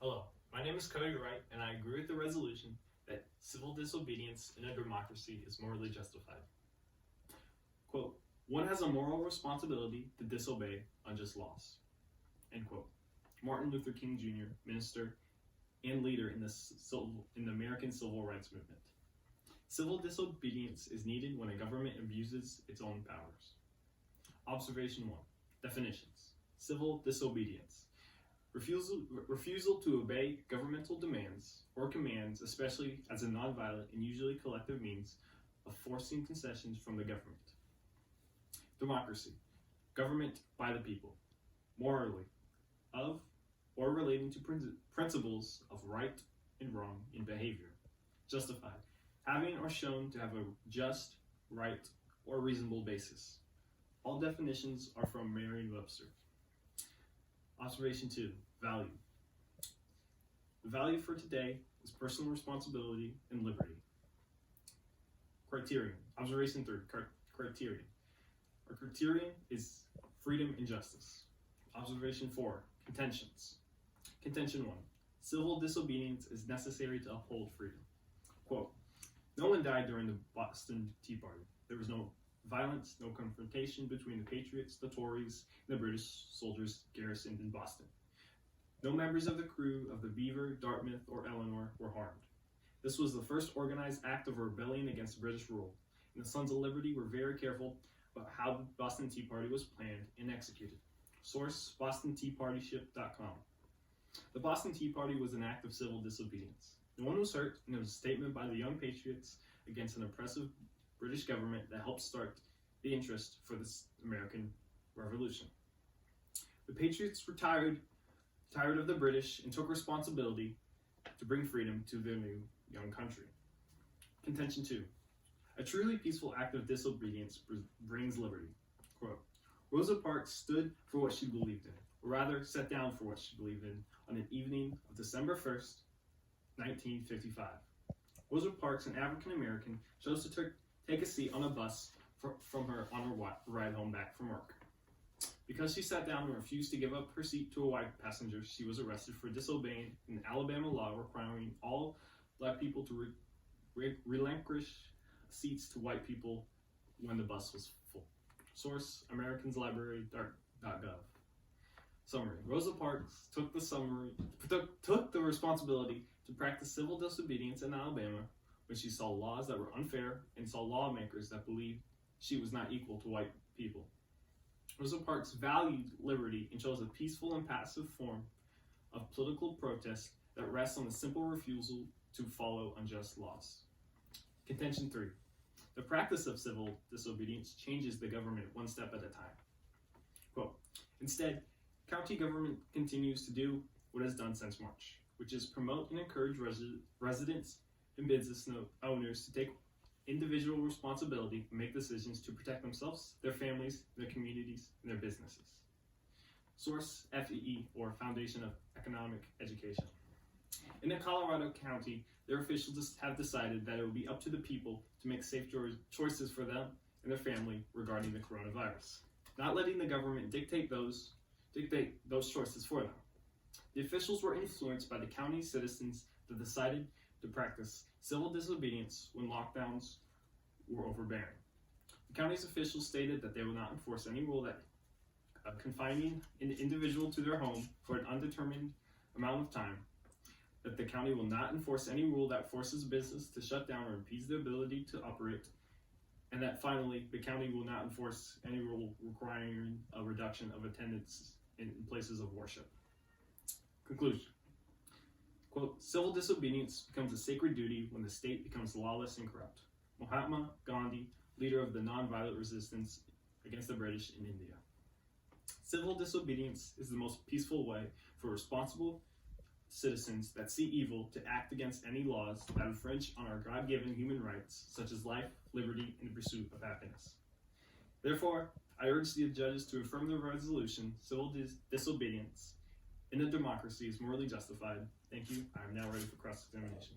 Hello, my name is Cody Wright, and I agree with the resolution that civil disobedience in a democracy is morally justified. Quote, one has a moral responsibility to disobey unjust laws. End quote. Martin Luther King Jr., minister and leader in the American Civil Rights Movement. Civil disobedience is needed when a government abuses its own powers. Observation 1. Definitions. Civil disobedience. Refusal to obey governmental demands or commands, especially as a nonviolent and usually collective means of forcing concessions from the government. Democracy. Government by the people. Morally. Of or relating to principles of right and wrong in behavior. Justified. Having or shown to have a just, right, or reasonable basis. All definitions are from Merriam-Webster. Observation 2. Value. The value for today is personal responsibility and liberty. Criterion. Observation 3. Criterion. Our criterion is freedom and justice. Observation 4. Contentions. Contention 1. Civil disobedience is necessary to uphold freedom. Quote, no one died during the Boston Tea Party. There was no violence, no confrontation between the Patriots, the Tories, and the British soldiers garrisoned in Boston. No members of the crew of the Beaver, Dartmouth, or Eleanor were harmed. This was the first organized act of rebellion against British rule, and the Sons of Liberty were very careful about how the Boston Tea Party was planned and executed. Source, BostonTeaPartyship.com. The Boston Tea Party was an act of civil disobedience. No one was hurt, and it was a statement by the young patriots against an oppressive British government that helped start the interest for this American Revolution. The patriots were tired of the British and took responsibility to bring freedom to their new young country. Contention 2. A truly peaceful act of disobedience brings liberty. Quote, Rosa Parks stood for what she believed in, or rather sat down for what she believed in, on an evening of December 1st, 1955. Rosa Parks, an African American, chose to take a seat on a bus from her on her ride home back from work. Because she sat down and refused to give up her seat to a white passenger, she was arrested for disobeying an Alabama law requiring all black people to relinquish seats to white people when the bus was full. Source, AmericansLibrary.gov. Summary. Rosa Parks took the responsibility to practice civil disobedience in Alabama when she saw laws that were unfair and saw lawmakers that believed she was not equal to white people. Rosa Parks valued liberty and chose a peaceful and passive form of political protest that rests on the simple refusal to follow unjust laws. Contention 3. The practice of civil disobedience changes the government one step at a time. Quote, instead, county government continues to do what it has done since March, which is promote and encourage residents and business owners to take individual responsibility and make decisions to protect themselves, their families, their communities, and their businesses. Source, FEE, or Foundation of Economic Education. In a Colorado county, their officials have decided that it will be up to the people to make safe choices for them and their family regarding the coronavirus, not letting the government dictate those choices for them. The officials were influenced by the county citizens that decided to practice civil disobedience when lockdowns were overbearing. The county's officials stated that they will not enforce any rule that confining an individual to their home for an undetermined amount of time, that the county will not enforce any rule that forces business to shut down or impedes their ability to operate, and that finally, the county will not enforce any rule requiring a reduction of attendance in places of worship. Conclusion. Quote, civil disobedience becomes a sacred duty when the state becomes lawless and corrupt. Mahatma Gandhi, leader of the nonviolent resistance against the British in India. Civil disobedience is the most peaceful way for responsible citizens that see evil to act against any laws that infringe on our God-given human rights, such as life, liberty, and the pursuit of happiness. Therefore, I urge the judges to affirm the resolution, civil disobedience in a democracy is morally justified. Thank you. I am now ready for cross-examination.